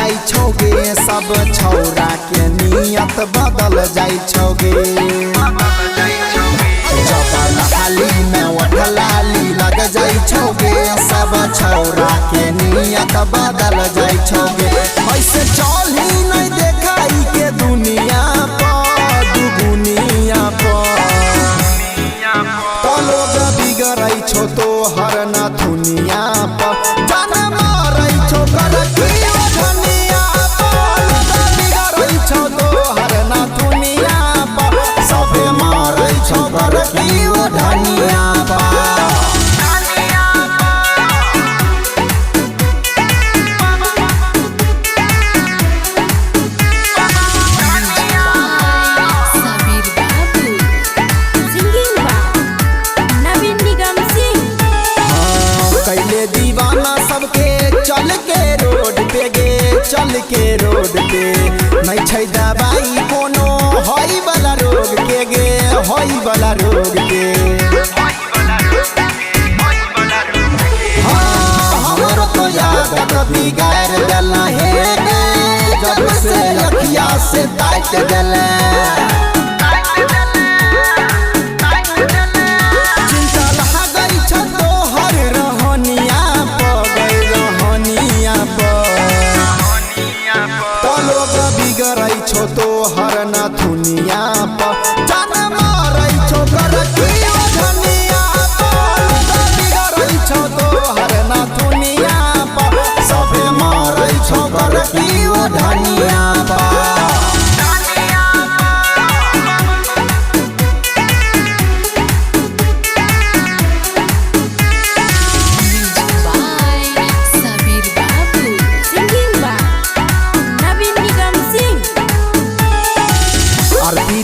जाई छोगे सब छौरा के नियत बदल जाई छोगे। हाली में वठलाली लग जाई छोगे सब छौरा के नियत बदल जाई छोगे। ऐसे चल ही नहीं देखाई के दुनिया पर दुनिया पर तो लोग बिगड़ई छो तो हर ना दुनिया पर जाना मारई छो कर धनिया पर बिगड़ई छो तो हर ना दुनिया पर सबे मारई छो कर धनिया दीवाना सबके चल के रोड पे गे चल के रोड पे नहीं छै दवाई कोनो होई वाला रोग के गे होई वाला रोग के। हमरो तो याद कभी गैर देला है जब से अखिया से ताक देला छो तो हर ना दुनिया पर जाना मारई छो कर धनिया पर बिगड़ई छो तो हर ना दुनिया पर सबे मारई छो कर धनिया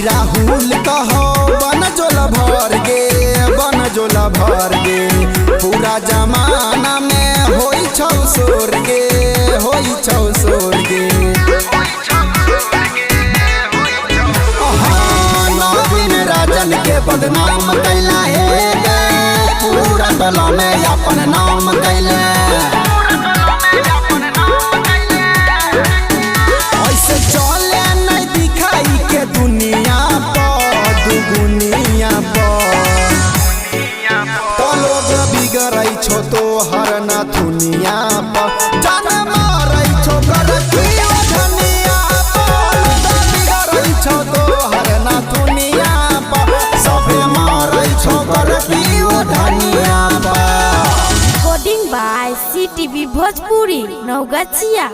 राहुल कहो बन जोला भर गे पूरा जमाना में होई छौ सोर गे होई छौ सोर गे। नवीन राजन के बदनाम कैला है पूरा टोला में अपन नाम कैला ऐसे चले नहीं दिखाई के दुनिया दुनिया पर तो लोग बिगड़ई छो तो हर ना दुनिया पर जाना मारई छो कर धनिया पर बिगड़ई छो तो हर ना दुनिया पर सबे मारई छो कर धनिया पर। Recording by CTV Bhojpuri Naugachhia.